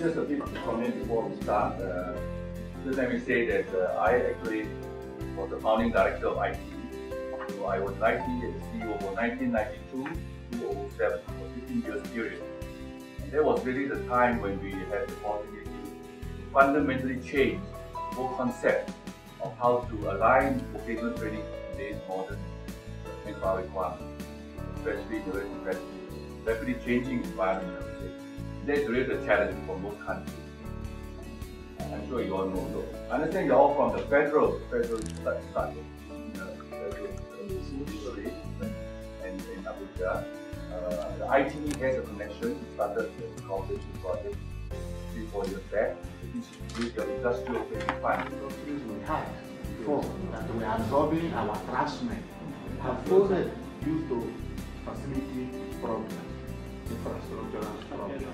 just a bit to comment before we start. Just let me say that I actually was the founding director of ITE. So I was ITE as CEO from 1992 to 2007, for 15 years period. And that was really the time when we had the opportunity to fundamentally change the whole concept of how to align vocational training to today's modern manpower requirements, especially in the rapidly changing environment, I would say. That's really the challenge for most countries. I'm sure you all know. So I understand you're all from the federal study in Abuja. The ITE has a connection. It started the cooperation project 3-4 years back with your industrial training fund. Those things we had before that we are absorbing our craftsmen have fallen due to facility problems, infrastructural problems.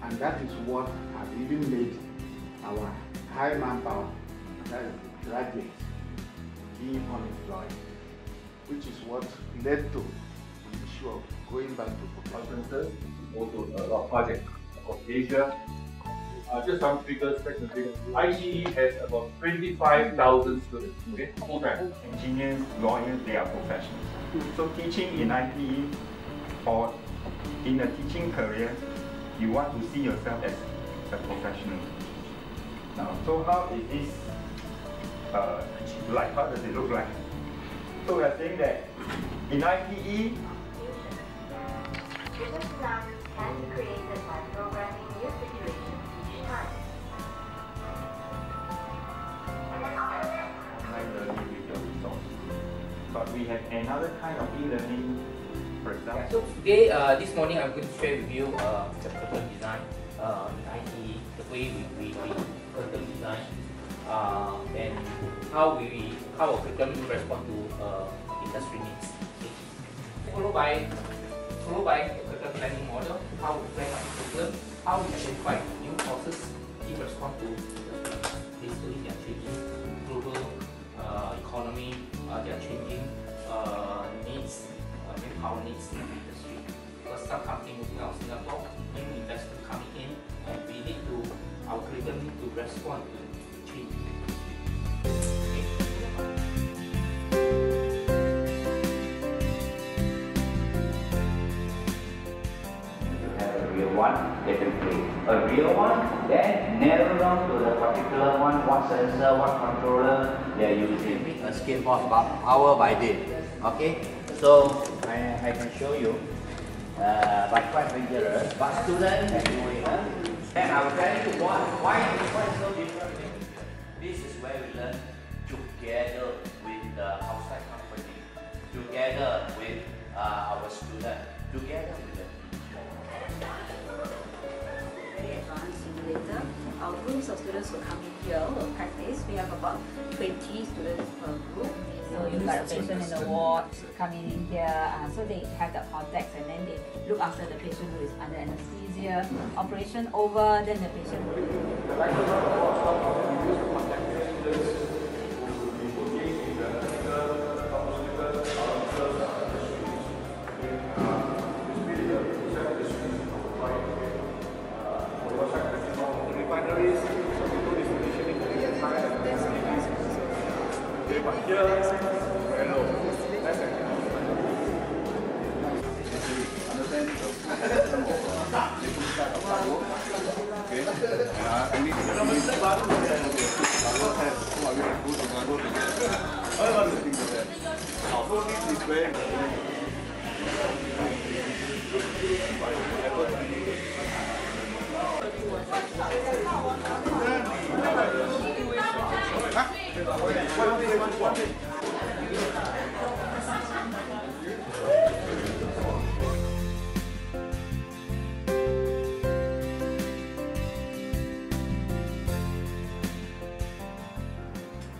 And that is what has even made our high manpower graduates being unemployed, which is what led to the issue of going back to conferences, also a lot of projects across Asia. Just some figures, ITE has about 25,000 students, okay, full-time. Engineers, lawyers, they are professionals. So teaching in ITE or in a teaching career, you want to see yourself as a professional. Now, so how is this like? How does it look like? So we are saying that in ITE, business environments can be created by programming new situations each time. online learning with your resources. But we have another kind of e-learning, for example. So today, this morning, I'm going to share with you the curriculum design in ITE, the way we curriculum design, and how our curriculum respond to industry needs. Followed by the curriculum planning model, how we plan our curriculum, how we identify new courses in response to basically their changing global economy, their changing needs, manpower needs in the industry. Because some company moving out of Singapore, new investment coming in, and we need to, our curriculum need to respond to change. One, they can play a real one, then narrow down to the particular one, what sensor, what controller they are using. A skateboard power by day. Okay, so I can show you, but quite dangerous. But students can do it. Then I will tell you why it's so different. This is where we learn together with the outside company, together with our student, together with the very advanced simulator. Our groups of students will come in here, will practice. We have about 20 students per group. So you've got a patient in the ward coming in here, so they have the contacts and then they look after the patient who is under anesthesia. Operation over, then the patient will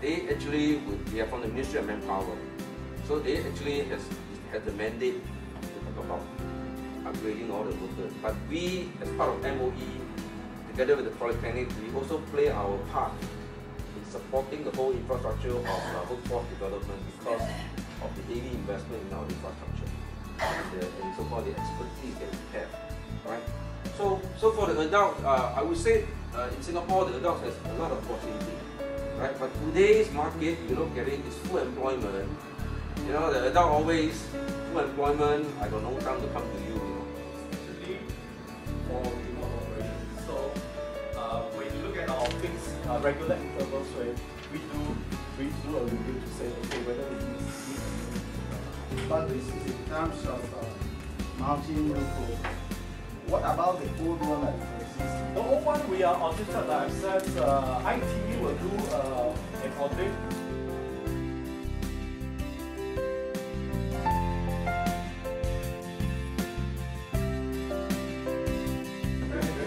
they actually, we are from the Ministry of Manpower, so they actually has the mandate to talk about upgrading all the workers. But we, as part of MOE, together with the Polytechnic, we also play our part in supporting the whole infrastructure of workforce development because of the heavy investment in our infrastructure and so-called the expertise that we have, right? So for the adult, I would say in Singapore, the adults has a lot of opportunity, right? But today's market, you look at it, is full employment. You know, the adult always full employment. I got no time to come to you. Actually, for remote operations. So when you look at our fixed regular intervals, where we do a review to say, okay, whether we need. But this is in terms of mounting new code. What about the old one that exists? The old one we are audited. Like I said, ITE will do an audit.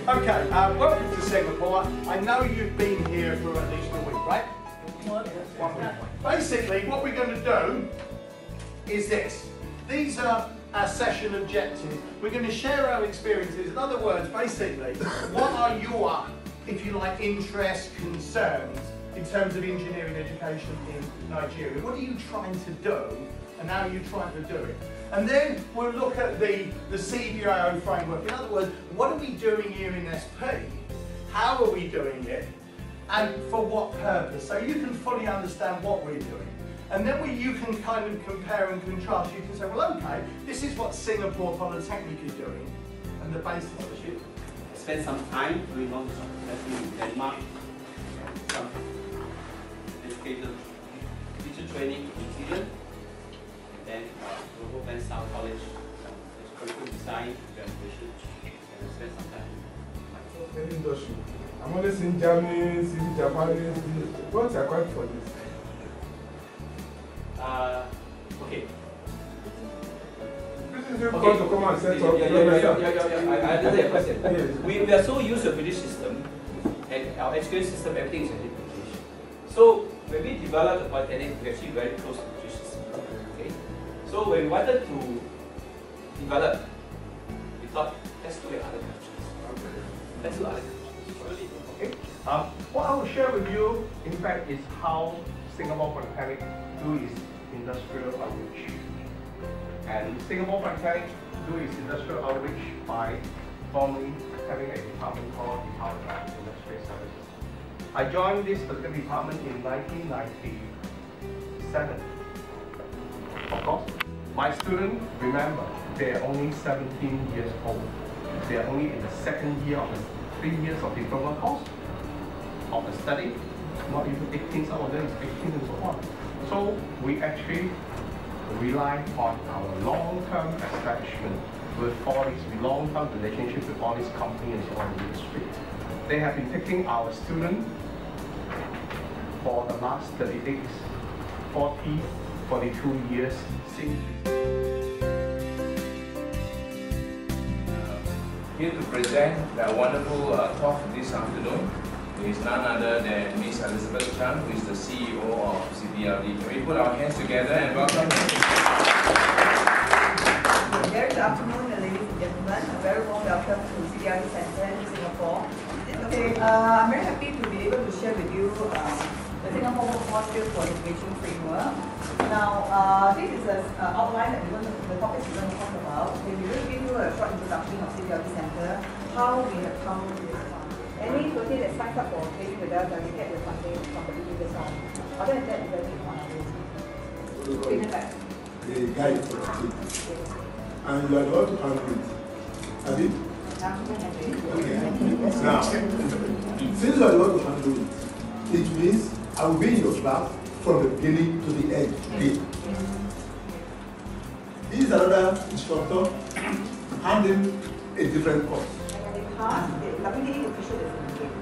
Okay, welcome to Singapore. I know you've been here for at least a week, right? 1 week. Basically, what we're going to do is this. These are our session objectives. We're going to share our experiences. In other words, basically, what are your, if you like, interests, concerns in terms of engineering education in Nigeria? What are you trying to do, and how are you trying to do it? And then we'll look at the CBIO framework. In other words, what are we doing here in SP? How are we doing it? And for what purpose? So you can fully understand what we're doing. And then you can kind of compare and contrast. You can say, well, okay, this is what Singapore Polytechnic is doing, and the basis of it. Spend some time doing all this, especially in Denmark, some educated teacher training in Sweden, and then Global Van South College, curriculum design, graduation, and spend some time. Industry. I'm only seeing Germany, seeing Japanese. What's your point for this? Okay. This is difficult to come and set up. I understand your question. We are so used to the British system, and our education system, everything is in education. So when we developed the Polytechnic, we actually very close to the British system. Okay. So when we wanted to develop, we thought, let's do it in other countries. Let's do other countries. Okay. What I will share with you, in fact, is how Singapore Polytechnic do its industrial outreach. And Singapore Polytechnic do its industrial outreach by formally having a department called Department of Industrial Services. I joined this particular department in 1997. Of course, my students, remember, they are only 17 years old. They are only in the second year of the 3 years of diploma course of the study. Not even 18, some of them is 18 and so on. So we actually rely on our long-term establishment with all these long-term relationships with all these companies and so on in the industry. They have been taking our students for the last 38, 40, 42 years since. Here to present the wonderful talk this afternoon is none other than Ms. Elizabeth Chan, who is the CEO of CPLD. Can we put our hands together and welcome her? Very good afternoon, ladies and gentlemen. A very warm welcome to CPLD Center in Singapore. Okay, I'm very happy to be able to share with you the Singapore Workforce Skills Qualification Framework. Now, this is an outline that the topics we're going to talk about. We will give you a short introduction of CPLD Center, how we have come to this one. Any student that signs up for training with us, we get the funding from the previous one. Other than that, we don't need one of those. The guy is 14. And you are not to handle it. Have you? Okay. Now, since you are not to handle it, it means I will be in your class from the beginning to the end today. This is another instructor handling a different course. WDE official is in.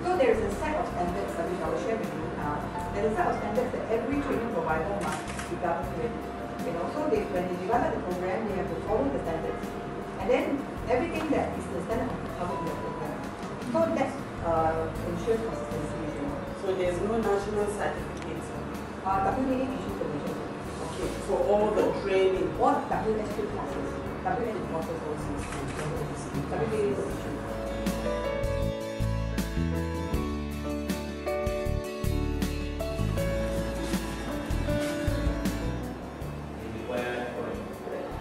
So there is a set of standards that which I will share with you now. There is a set of standards that every training provider must be governed with. You know, so when they develop the program, they have to follow the standards. And then everything that is the standard will be covered in the program. So that ensures consistency. You know. So there's no national certificates. WDE issues the national. Okay. For all the training. All WSQ classes. WSQ courses also. WDE is issued.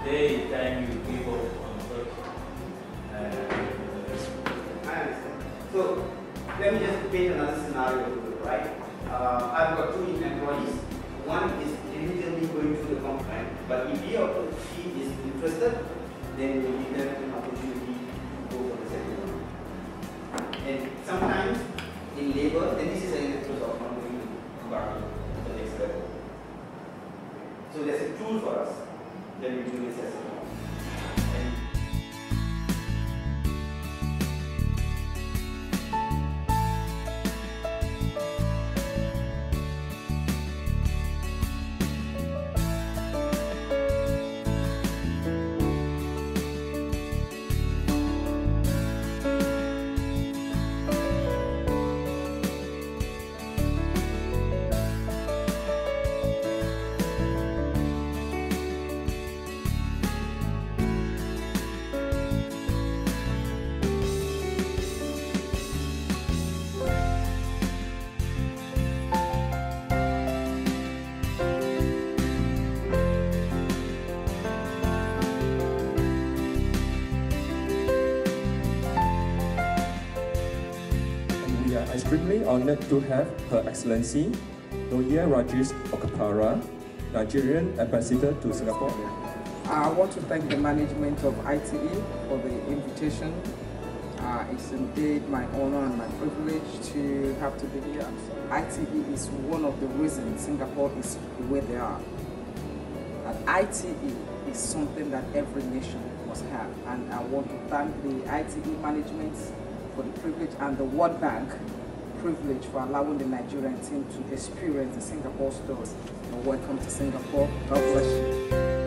Day, time you give up on first, But if he is interested, then we give them an opportunity to go for the second one. And sometimes in labor, then this is an interest of not going to the next level. So there's a tool for us, then we do this as well. Extremely honored to have Her Excellency Noya Rajesh Okapara, Nigerian Ambassador to Singapore. I want to thank the management of ITE for the invitation. It's indeed my honor and my privilege to have to be here. ITE is one of the reasons Singapore is where they are. And ITE is something that every nation must have. And I want to thank the ITE management for the privilege and the World Bank privilege for allowing the Nigerian team to experience the Singapore story. Welcome to Singapore. God bless you.